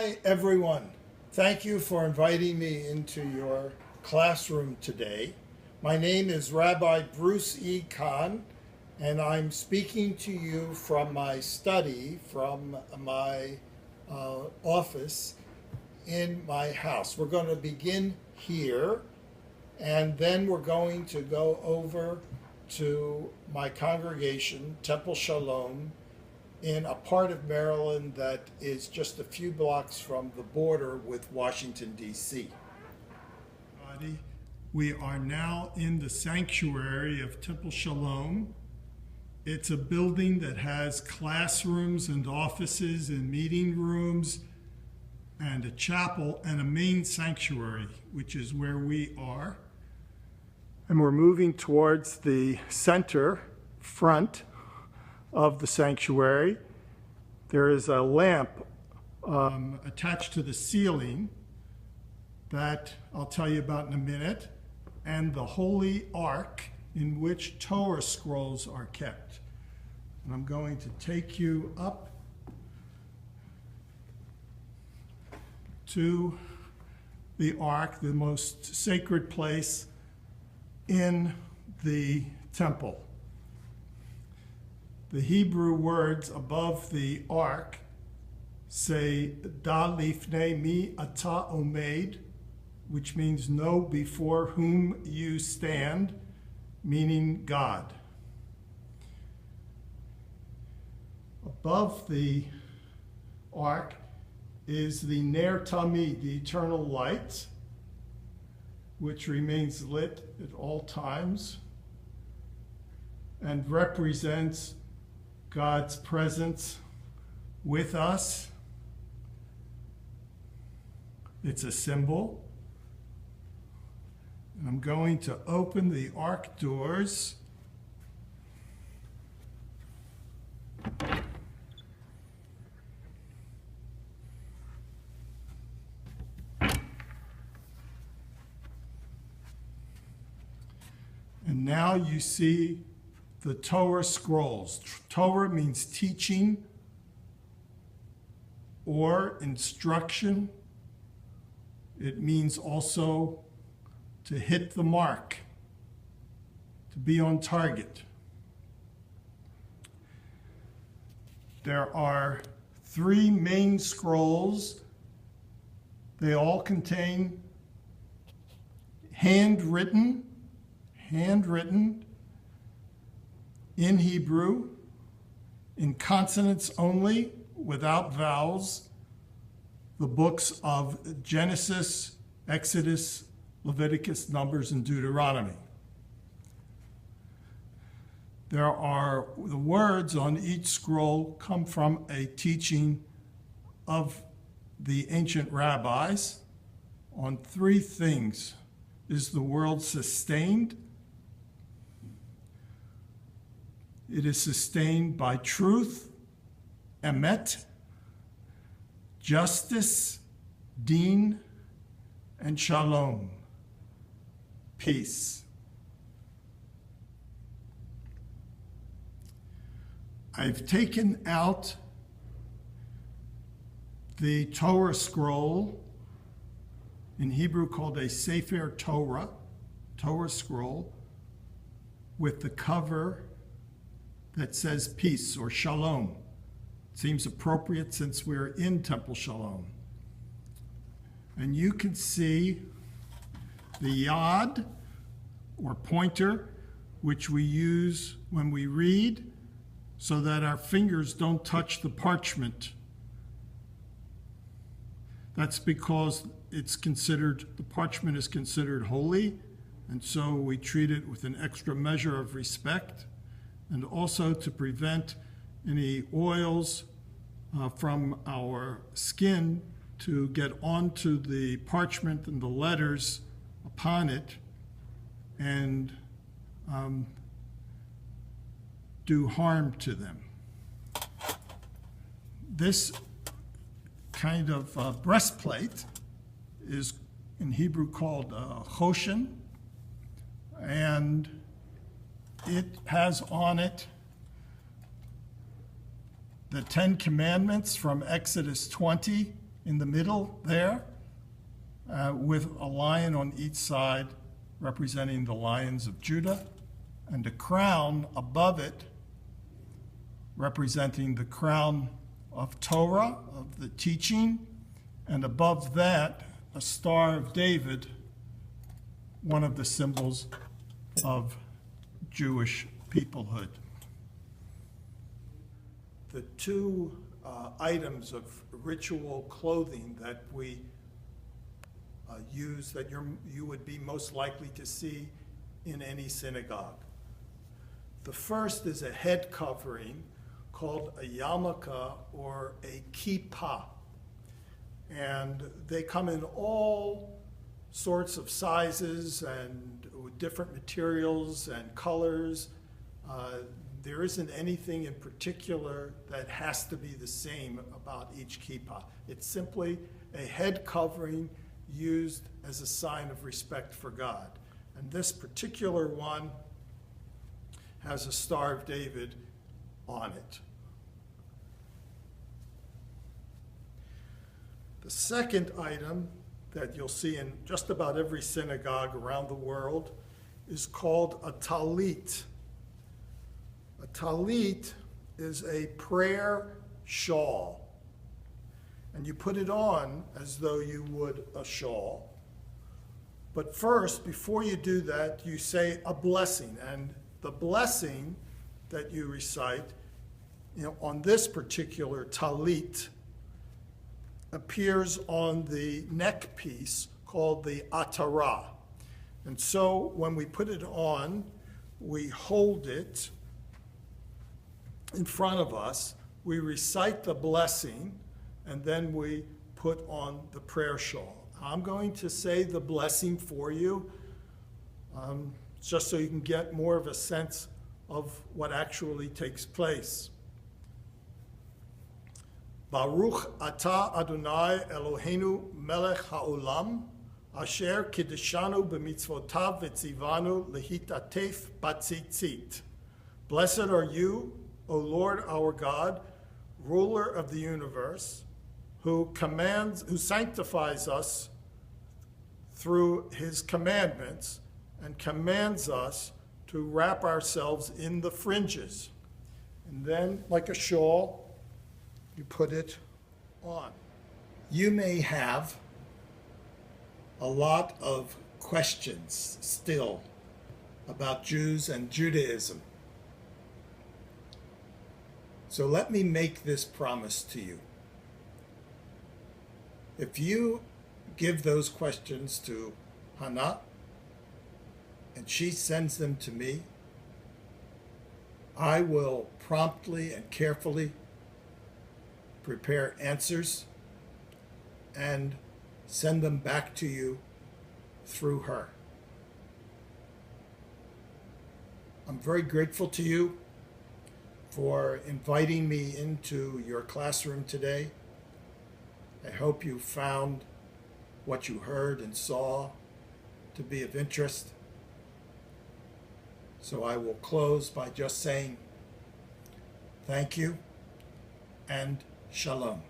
Hi, everyone. Thank you for inviting me into your classroom today. My name is Rabbi Bruce E. Kahn, and I'm speaking to you from my study, from my office in my house. We're going to begin here, and then we're going to go over to my congregation, Temple Shalom, in a part of Maryland that is just a few blocks from the border with Washington, D.C. We are now in the sanctuary of Temple Shalom. It's a building that has classrooms and offices and meeting rooms and a chapel and a main sanctuary, which is where we are. And we're moving towards the center front of the sanctuary. There is a lamp attached to the ceiling that I'll tell you about in a minute, and the Holy Ark in which Torah scrolls are kept. And I'm going to take you up to the Ark, the most sacred place in the temple. The Hebrew words above the ark say, Da lifnei mi ata omed, which means know before whom you stand, meaning God. Above the ark is the Ner Tamid, the eternal light, which remains lit at all times and represents God's presence with us. It's a symbol. And I'm going to open the ark doors. And now you see the Torah scrolls. Torah means teaching or instruction. It means also to hit the mark, to be on target. There are 3 main scrolls. They all contain handwritten in Hebrew, in consonants only, without vowels, the books of Genesis, Exodus, Leviticus, Numbers, and Deuteronomy. The words on each scroll come from a teaching of the ancient rabbis on 3 things. Is the world sustained? It is sustained by truth, emet, justice, din, and shalom, peace. I've taken out the Torah scroll, in Hebrew called a Sefer Torah scroll, with the cover that says peace or shalom. It seems appropriate since we're in Temple Shalom. And you can see the yad or pointer, which we use when we read so that our fingers don't touch the parchment. That's because the parchment is considered holy, and so we treat it with an extra measure of respect, and also to prevent any oils from our skin to get onto the parchment and the letters upon it and do harm to them. This kind of breastplate is in Hebrew called choshen, and it has on it the 10 Commandments from Exodus 20 in the middle there, with a lion on each side representing the lions of Judah, and a crown above it representing the crown of Torah, of the teaching, and above that, a Star of David, one of the symbols of Jewish peoplehood. The two items of ritual clothing that we use that you would be most likely to see in any synagogue. The first is a head covering called a yarmulke or a kippah. And they come in all sorts of sizes and with different materials and colors. There isn't anything in particular that has to be the same about each kippah. It's simply a head covering used as a sign of respect for God. And this particular one has a Star of David on it. The second item that you'll see in just about every synagogue around the world is called a talit. A talit is a prayer shawl, and you put it on as though you would a shawl. But first, before you do that, you say a blessing, and the blessing that you recite, on this particular talit, appears on the neck piece called the atara. And so when we put it on, we hold it in front of us, we recite the blessing, and then we put on the prayer shawl. I'm going to say the blessing for you, just so you can get more of a sense of what actually takes place. Baruch atah Adonai Eloheinu melech haolam, asher kiddeshanu b'mitzvotav v'tzivanu lehitatef batzitzit. Blessed are you, O Lord our God, ruler of the universe, who sanctifies us through his commandments and commands us to wrap ourselves in the fringes. And then, like a shawl, you put it on. You may have a lot of questions still about Jews and Judaism. So let me make this promise to you. If you give those questions to Hannah, and she sends them to me, I will promptly and carefully prepare answers and send them back to you through her. I'm very grateful to you for inviting me into your classroom today. I hope you found what you heard and saw to be of interest. So I will close by just saying thank you and shalom.